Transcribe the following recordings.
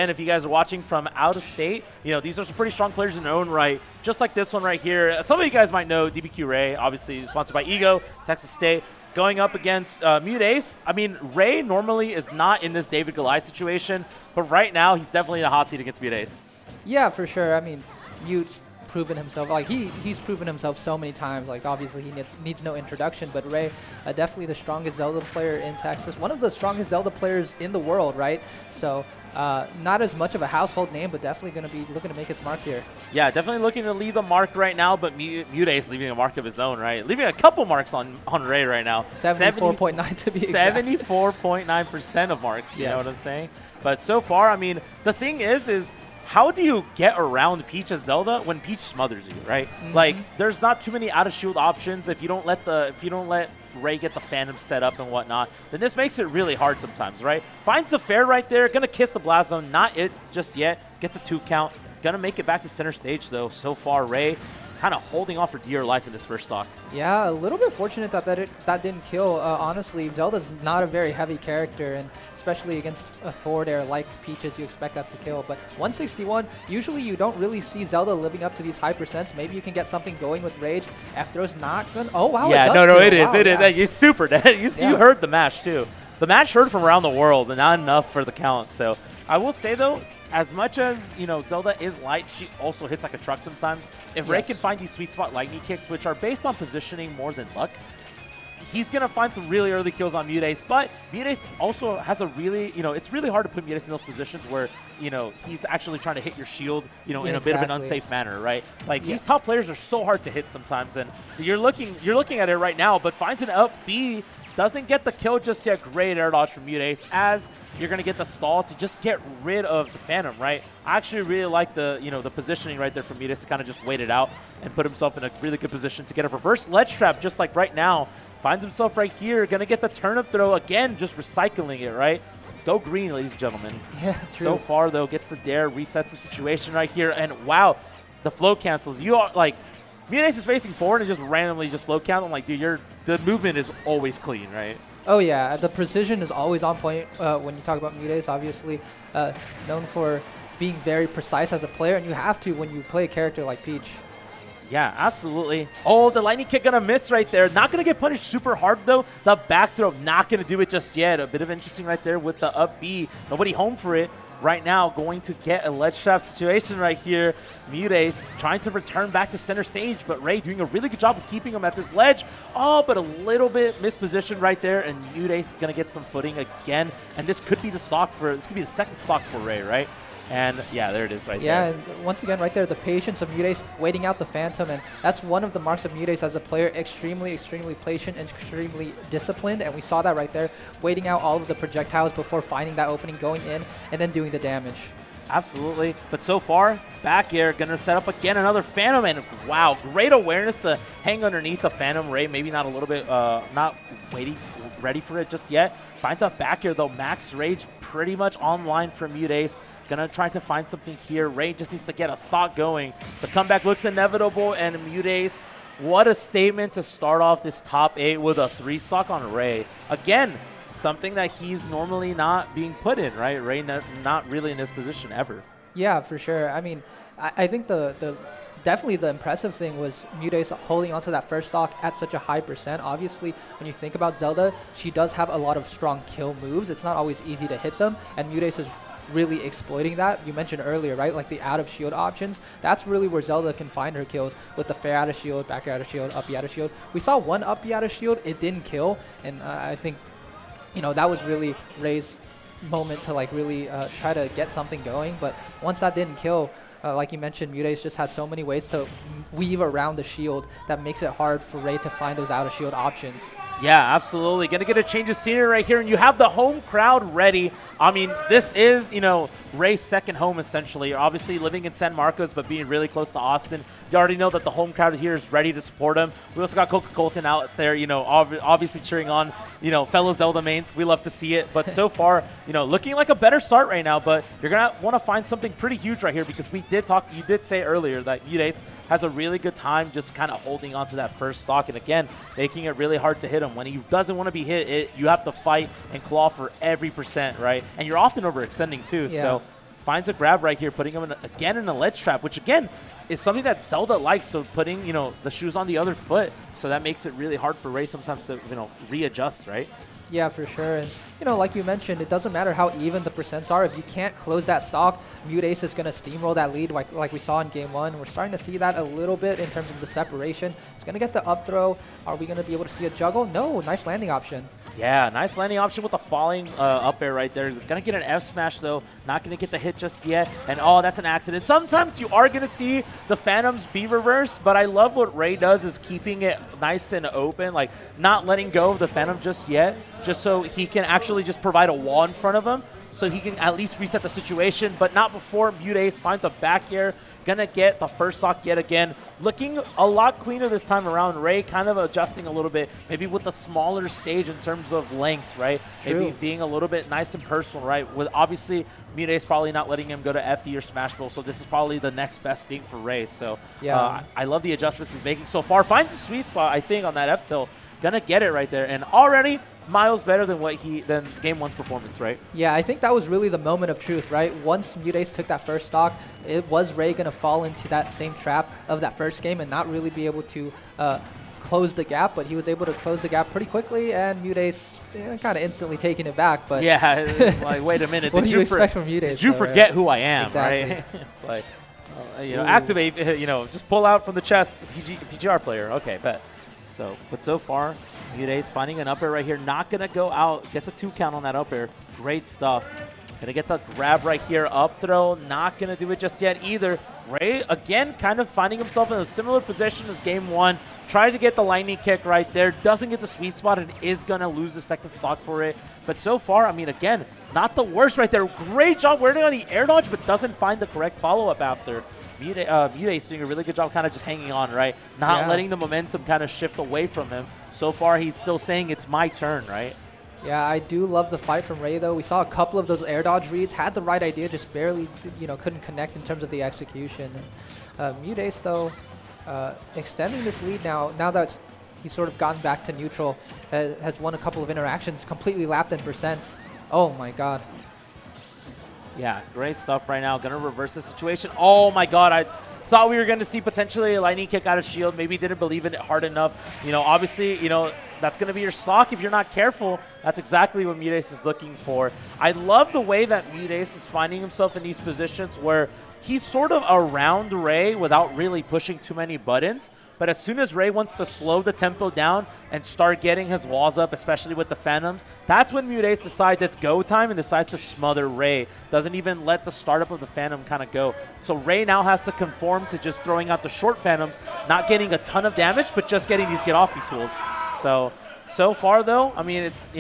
And if you guys are watching from out of state, these are some pretty strong players in their own right, just like this one right here. Some of you guys might know DBQ Ray, obviously sponsored by Ego, Texas State, going up against MuteAce. I mean, Ray normally is not in this David Goliath situation, but right now he's definitely in a hot seat against MuteAce. Yeah, for sure. I mean, Mute's proven himself. Like, he's proven himself so many times. Like, obviously he needs no introduction, but Ray, definitely the strongest Zelda player in Texas. One of the strongest Zelda players in the world, right? So not as much of a household name, but definitely going to be looking to make his mark here. Yeah, definitely looking to leave a mark right now, but MuteAce leaving a mark of his own, right? Leaving a couple marks on Ray right now. 74.9 to be exact. 74.9% of marks, you know what I'm saying? But so far, I mean, the thing is how do you get around Peach as Zelda when Peach smothers you, right? Like, there's not too many out-of-shield options. If you don't let Ray get the Phantom set up and whatnot, then this makes it really hard sometimes, right? Finds the fair right there, gonna kiss the Blast Zone, not it just yet, gets a 2 count, gonna make it back to center stage though. So far, Ray kind of holding on for dear life in this first stock. Yeah, a little bit fortunate that didn't kill. Honestly, Zelda's not a very heavy character, and especially against a forward air like Peaches, you expect that to kill. But 161, usually you don't really see Zelda living up to these high percents. Maybe you can get something going with Rage. F throw's not good. Oh, wow. Yeah, it does kill. It is. Wow, it is. You're super dead. You heard the match, too. The match heard from around the world, but not enough for the count. So I will say, though, as much as, Zelda is light, she also hits like a truck sometimes. If Ray can find these sweet spot lightning kicks, which are based on positioning more than luck, he's going to find some really early kills on MuteAce. But MuteAce also has a really, it's really hard to put MuteAce in those positions where, he's actually trying to hit your shield, in a bit of an unsafe manner, right? Like, these top players are so hard to hit sometimes. And you're looking at it right now, but finds an up B. Doesn't get the kill just yet. Great air dodge from MuteAce as you're going to get the stall to just get rid of the Phantom, right? I actually really like the, the positioning right there from MuteAce to kind of just wait it out and put himself in a really good position to get a reverse ledge trap just like right now. Finds himself right here. Going to get the turnip throw again, just recycling it, right? Go green, ladies and gentlemen. Yeah, true. So far, though, gets the dare, resets the situation right here. And wow, the flow cancels. You are like, MuteAce is facing forward and just randomly just flow count. I'm like, dude, the movement is always clean, right? Oh, yeah. The precision is always on point when you talk about MuteAce, obviously. Known for being very precise as a player, and you have to when you play a character like Peach. Yeah, absolutely. Oh, the lightning kick gonna miss right there. Not gonna get punished super hard, though. The back throw, not gonna do it just yet. A bit of interesting right there with the up B. Nobody home for it. Right now, going to get a ledge trap situation right here. MuteAce trying to return back to center stage, but Ray doing a really good job of keeping him at this ledge. Oh, but a little bit mispositioned right there, and MuteAce is going to get some footing again. And this could be the second stock for Ray, right? And yeah, there it is right there. Yeah, and once again, right there, the patience of MuteAce waiting out the Phantom, and that's one of the marks of MuteAce as a player, extremely, extremely patient and extremely disciplined, and we saw that right there, waiting out all of the projectiles before finding that opening, going in, and then doing the damage. Absolutely. But so far, back air, going to set up again another Phantom, and wow, great awareness to hang underneath the Phantom. Ray maybe not a little bit, not ready for it just yet. Finds a back air, though. Max Rage pretty much online for MuteAce. Gonna try to find something here. Ray just needs to get a stock going. The comeback looks inevitable, and MuteAce, what a statement to start off this top 8 with a 3 stock on Ray. Again, something that he's normally not being put in, right? Ray not really in his position ever. Yeah, for sure. I mean, I think definitely the impressive thing was MuteAce holding onto that first stock at such a high percent. Obviously, when you think about Zelda, she does have a lot of strong kill moves. It's not always easy to hit them, and MuteAce is really exploiting that. You mentioned earlier, right? Like the out of shield options. That's really where Zelda can find her kills with the fair out of shield, back out of shield, up out of shield. We saw one up out of shield. It didn't kill, and I think, that was really Ray's moment to like really try to get something going. But once that didn't kill, like you mentioned, MuteAce just has so many ways to weave around the shield that makes it hard for Ray to find those out of shield options. Yeah, absolutely. Going to get a change of scenery right here, and you have the home crowd ready. I mean, this is, Ray's second home, essentially. Obviously living in San Marcos, but being really close to Austin. You already know that the home crowd here is ready to support him. We also got Coca Colton out there, obviously cheering on, fellow Zelda mains. We love to see it. But so far, looking like a better start right now. But you're going to want to find something pretty huge right here, because you did say earlier that MuteAce has a really good time just kind of holding on to that first stock. And again, making it really hard to hit him. When he doesn't want to be hit, you have to fight and claw for every percent, right? And you're often overextending too. Yeah. So finds a grab right here, putting him again in a ledge trap, which again is something that Zelda likes. So putting, the shoes on the other foot, so that makes it really hard for Ray sometimes to, readjust, right? Yeah, for sure. And, like you mentioned, it doesn't matter how even the percents are. If you can't close that stock, MuteAce is going to steamroll that lead like we saw in game 1. We're starting to see that a little bit in terms of the separation. It's going to get the up throw. Are we going to be able to see a juggle? No, nice landing option. Yeah, nice landing option with the falling up air right there. Going to get an F smash, though. Not going to get the hit just yet. And, oh, that's an accident. Sometimes you are going to see the Phantoms be reversed, but I love what Ray does is keeping it nice and open, like not letting go of the Phantom just yet, just so he can actually just provide a wall in front of him so he can at least reset the situation, but not before MuteAce finds a back air. Gonna get the first stock yet again. Looking a lot cleaner this time around. Ray kind of adjusting a little bit, maybe with the smaller stage in terms of length, right? True. Maybe being a little bit nice and personal, right? With obviously MuteAce probably not letting him go to FD or Smashville, so this is probably the next best thing for Ray. So yeah, I love the adjustments he's making so far. Finds a sweet spot, I think, on that F tilt. Gonna get it right there, and already miles better than than game 1's performance, right? Yeah, I think that was really the moment of truth, right? Once MuteAce took that first stock, it was Ray going to fall into that same trap of that first game and not really be able to close the gap, but he was able to close the gap pretty quickly, and MuteAce kind of instantly taking it back. But yeah, like, wait a minute. What do you expect from MuteAce? Did you forget who I am, exactly. right? It's like, activate, just pull out from the chest, PGR player. Okay, bet. So, but so far, MuteAce finding an up air right here. Not going to go out. Gets a 2 count on that up air. Great stuff. Going to get the grab right here. Up throw. Not going to do it just yet either. Ray, again, kind of finding himself in a similar position as game 1. Tried to get the lightning kick right there. Doesn't get the sweet spot and is going to lose the second stock for it. But so far, I mean, again, not the worst right there. Great job wearing on the air dodge, but doesn't find the correct follow-up after. MuteAce doing a really good job kind of just hanging on, right? Not letting the momentum kind of shift away from him. So far, he's still saying it's my turn, right? Yeah, I do love the fight from Ray, though. We saw a couple of those air dodge reads, had the right idea, just barely, couldn't connect in terms of the execution. MuteAce, though, extending this lead now that he's sort of gotten back to neutral, has won a couple of interactions, completely lapped in percents. Oh, my God. Yeah, great stuff right now. Going to reverse the situation. Oh, my God. I thought we were going to see potentially a lightning kick out of shield. Maybe didn't believe in it hard enough. Obviously, that's going to be your stock if you're not careful. That's exactly what MuteAce is looking for. I love the way that MuteAce is finding himself in these positions where he's sort of around Ray without really pushing too many buttons. But as soon as Ray wants to slow the tempo down and start getting his walls up, especially with the Phantoms, that's when MuteAce decides it's go time and decides to smother Ray. Doesn't even let the startup of the Phantom kind of go. So Ray now has to conform to just throwing out the short Phantoms, not getting a ton of damage, but just getting these get-off-me tools. So far, though, I mean, it's,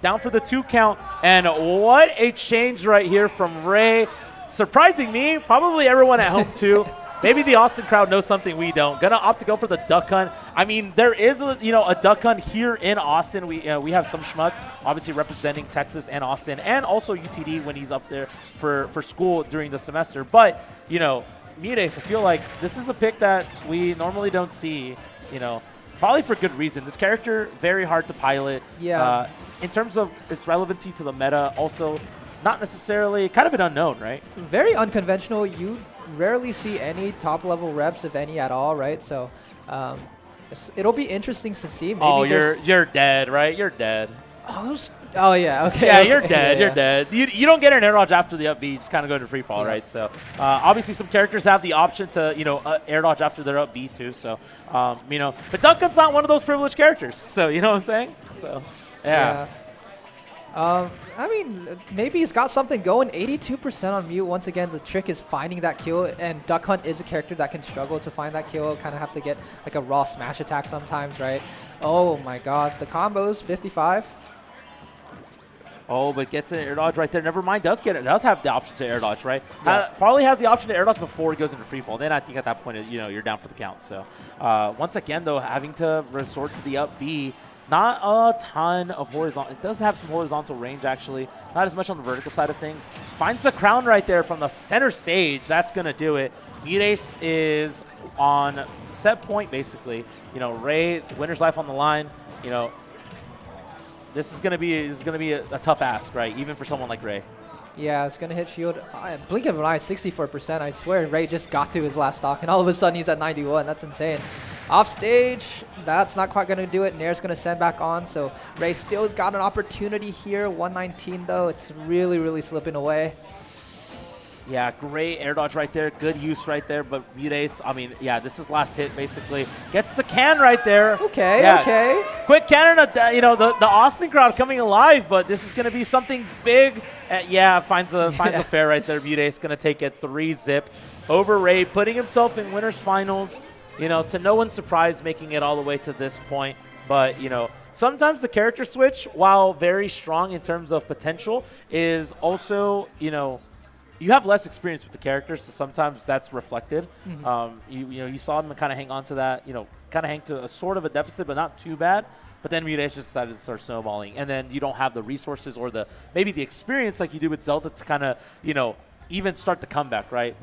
down for the 2 count. And what a change right here from Ray. Surprising me, probably everyone at home, too. Maybe the Austin crowd knows something we don't. Gonna opt to go for the duck hunt. I mean, there is a duck hunt here in Austin. We have some schmuck, obviously representing Texas and Austin, and also UTD when he's up there for school during the semester. But MuteAce, I feel like this is a pick that we normally don't see. Probably for good reason. This character very hard to pilot. Yeah. In terms of its relevancy to the meta, also not necessarily kind of an unknown, right? Very unconventional. You rarely see any top-level reps, if any at all, right? So it'll be interesting to see. Maybe you're dead, right? You're dead. Oh, yeah, okay. Yeah, you're dead, you're dead. You don't get an air dodge after the up B, you just kind of go into free fall, right? So obviously some characters have the option to, air dodge after their up B too, so, but Duncan's not one of those privileged characters, so you know what I'm saying? So, yeah. I mean, maybe he's got something going. 82% on Mute. Once again, the trick is finding that kill, and Duck Hunt is a character that can struggle to find that kill. Kind of have to get like a raw smash attack sometimes, right? Oh my God, the combos, 55. Oh, but gets an air dodge right there. Never mind, does have the option to air dodge, right? Yeah. Probably has the option to air dodge before he goes into free fall. Then I think at that point, you're down for the count. So once again, though, having to resort to the up B. Not a ton of horizontal. It does have some horizontal range, actually. Not as much on the vertical side of things. Finds the crown right there from the center stage. That's going to do it. MuteAce is on set point, basically. Ray, winner's life on the line. This is going to be a tough ask, right? Even for someone like Ray. Yeah, it's going to hit shield. Blink of an eye, 64%. I swear Ray just got to his last stock, and all of a sudden he's at 91. That's insane. Off stage, that's not quite going to do it. Nair's going to send back on, so Ray still's got an opportunity here. 119, though. It's really, really slipping away. Yeah, great air dodge right there. Good use right there. But MuteAce, I mean, yeah, this is last hit basically. Gets the can right there. Okay, yeah. okay. Quick cannon, you know, the Austin crowd coming alive, but this is going to be something big. Yeah, finds a fair right there. MuteAce going to take it 3-zip over Ray, putting himself in winners finals. You know, to no one's surprise, making it all the way to this point. But, you know, sometimes the character switch, while very strong in terms of potential, is also, you know, you have less experience with the characters, so sometimes that's reflected. You saw them kind of hang on to that, you know, kind of hang to a sort of a deficit, but not too bad. But then MuteAce just decided to start snowballing, and then you don't have the resources or maybe the experience like you do with Zelda to kind of, you know, even start the comeback, right? But